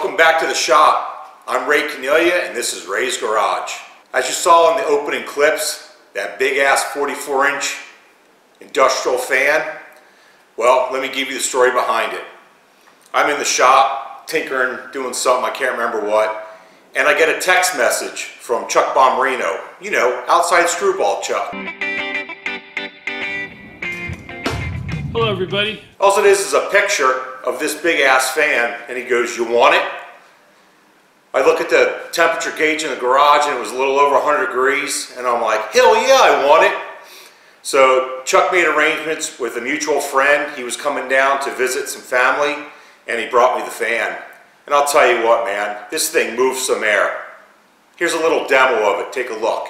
Welcome back to the shop. I'm Ray Cornelia and this is Ray's Garage. As you saw in the opening clips, that big ass 44-inch industrial fan, well, let me give you the story behind it. I'm in the shop tinkering, doing something, I can't remember what, and I get a text message from Chuck Bommarito, you know, Outside Screwball Chuck. Hello everybody. All it is a picture of this big ass fan, and he goes, "You want it?" I look at the temperature gauge in the garage and it was a little over 100 degrees, and I'm like, hell yeah, I want it. So Chuck made arrangements with a mutual friend. He was coming down to visit some family and he brought me the fan. And I'll tell you what, man, this thing moves some air. Here's a little demo of it, take a look.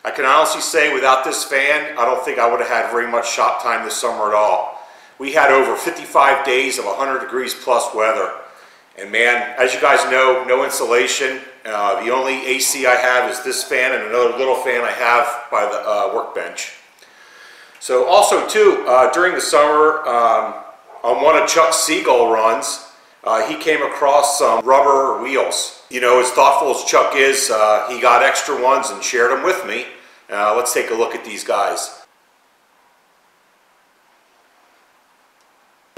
I can honestly say without this fan, I don't think I would have had very much shop time this summer at all. We had over 55 days of 100 degrees plus weather. And man, as you guys know, no insulation. The only AC I have is this fan and another little fan I have by the workbench. So also too, during the summer, on one of Chuck's Seagull runs, he came across some rubber wheels. You know, as thoughtful as Chuck is, he got extra ones and shared them with me. Let's take a look at these guys.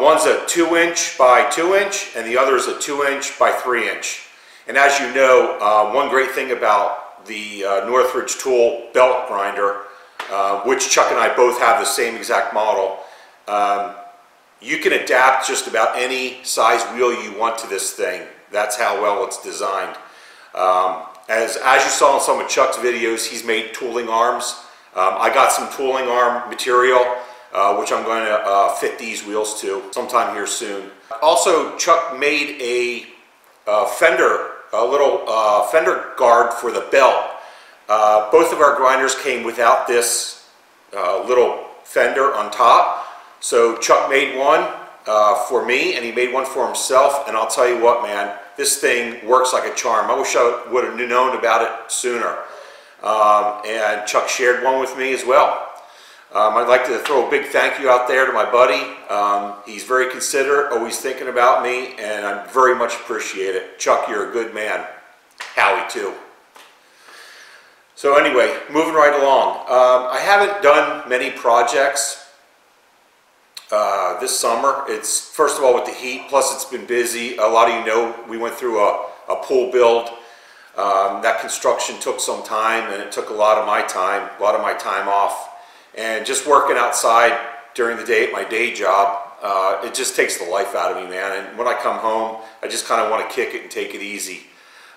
One's a 2-inch by 2-inch and the other is a 2-inch by 3-inch. And as you know, one great thing about the Northridge Tool belt grinder, which Chuck and I both have the same exact model, you can adapt just about any size wheel you want to this thing. That's how well it's designed. As you saw in some of Chuck's videos, he's made tooling arms. I got some tooling arm material, which I'm going to fit these wheels to sometime here soon. Also, Chuck made a little fender guard for the belt. Both of our grinders came without this little fender on top. So Chuck made one for me, and he made one for himself, and I'll tell you what, man, this thing works like a charm. I wish I would have known about it sooner. And Chuck shared one with me as well. I'd like to throw a big thank you out there to my buddy. He's very considerate, always thinking about me, and I very much appreciate it. Chuck, you're a good man. Howie too. So anyway, moving right along. I haven't done many projects this summer. It's first of all with the heat, plus it's been busy. A lot of you know we went through a pool build. That construction took some time, and it took a lot of my time off. And just working outside during the day at my day job, it just takes the life out of me, man. And when I come home, I just kind of want to kick it and take it easy.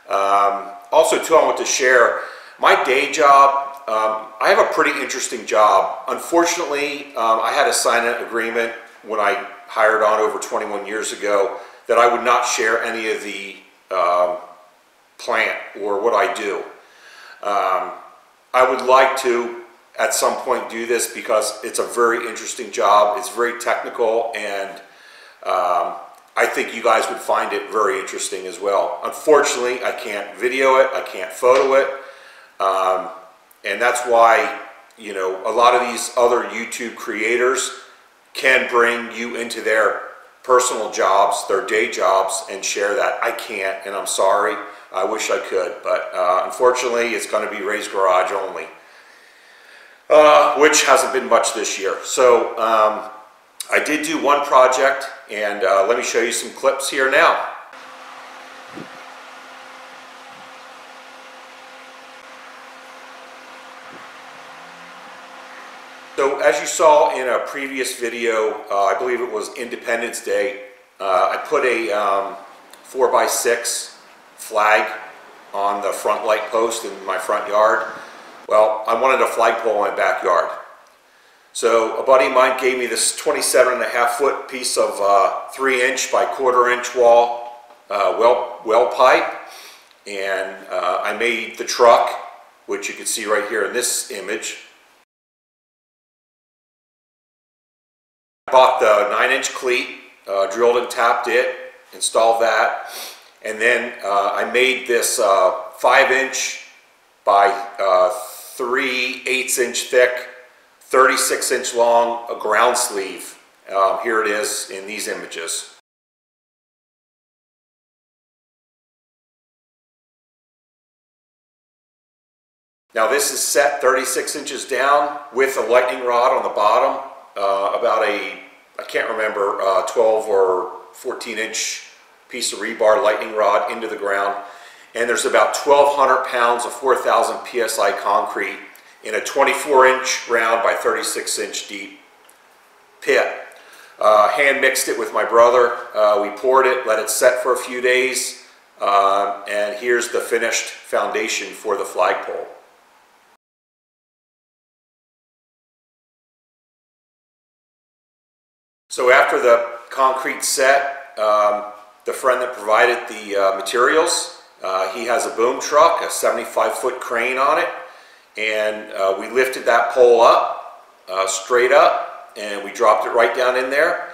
Also too, I want to share my day job. I have a pretty interesting job. Unfortunately, I had to sign an agreement when I hired on over 21 years ago that I would not share any of the plant or what I do. I would like to at some point do this because it's a very interesting job. It's very technical, and I think you guys would find it very interesting as well. Unfortunately, I can't video it, I can't photo it. And that's why, you know, a lot of these other YouTube creators can bring you into their personal jobs, their day jobs, and share that. I can't, and I'm sorry. I wish I could, but unfortunately, it's going to be Ray's Garage only, which hasn't been much this year. So I did do one project, and let me show you some clips here now. So as you saw in a previous video, I believe it was Independence Day, I put a 4x6 flag on the front light post in my front yard. Well, I wanted a flagpole in my backyard. So a buddy of mine gave me this 27.5-foot piece of 3-inch by 1/4-inch wall well pipe, and I made the truck, which you can see right here in this image. I bought the 9-inch cleat, drilled and tapped it, installed that, and then I made this 5-inch by 3/8-inch thick, 36-inch long ground sleeve. Here it is in these images. Now this is set 36 inches down with a lightning rod on the bottom, about a, I can't remember, 12 or 14-inch piece of rebar lightning rod into the ground. And there's about 1,200 pounds of 4,000 psi concrete in a 24-inch round by 36-inch deep pit. Hand mixed it with my brother. We poured it, let it set for a few days, and here's the finished foundation for the flagpole. So after the concrete set, the friend that provided the materials, he has a boom truck, a 75-foot crane on it, and we lifted that pole up, straight up, and we dropped it right down in there.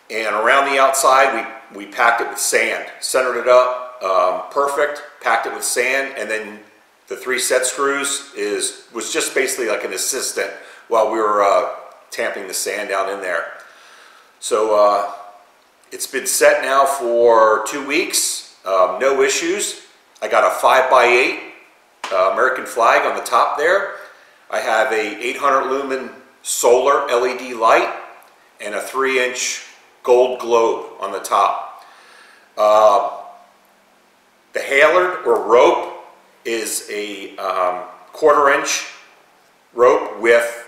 And around the outside, we packed it with sand, centered it up, perfect, packed it with sand, and then the 3 set screws was just basically like an assistant while we were tamping the sand down in there. So it's been set now for 2 weeks, no issues. I got a 5x8 American flag on the top there. I have a 800 lumen solar LED light and a 3-inch gold globe on the top. The halyard or rope is a 1/4-inch rope with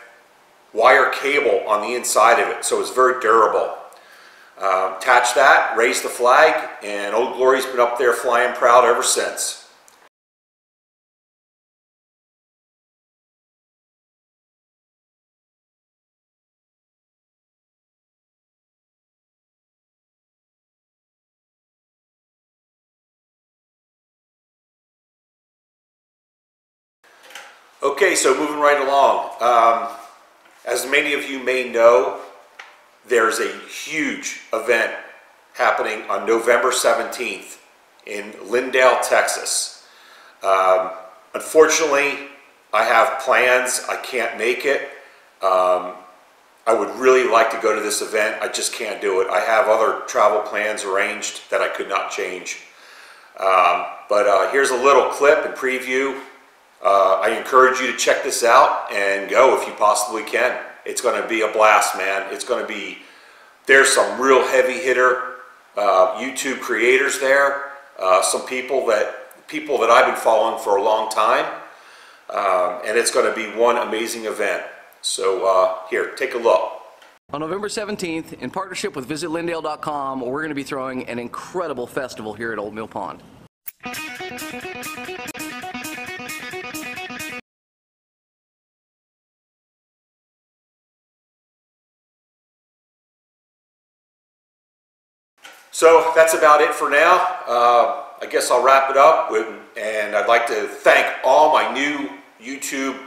wire cable on the inside of it, so it's very durable. Attach that, raise the flag, and Old Glory's been up there flying proud ever since. Okay, so moving right along. As many of you may know, there's a huge event happening on November 17th in Lindale, Texas. Unfortunately, I have plans. I can't make it. I would really like to go to this event. I just can't do it. I have other travel plans arranged that I could not change. But here's a little clip and preview. I encourage you to check this out and go if you possibly can. It's going to be a blast, man. It's going to be, there's some real heavy hitter YouTube creators there, some people that I've been following for a long time, and it's going to be one amazing event. So here, take a look. On November 17th, in partnership with VisitLindale.com, we're going to be throwing an incredible festival here at Old Mill Pond. So that's about it for now. I guess I'll wrap it up and I'd like to thank all my new YouTube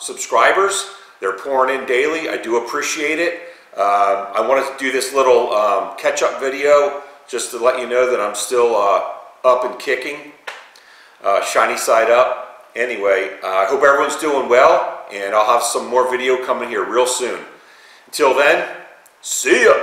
subscribers. They're pouring in daily. I do appreciate it. I wanted to do this little catch-up video just to let you know that I'm still up and kicking, shiny side up. Anyway, I hope everyone's doing well, and I'll have some more video coming here real soon. Until then, see ya!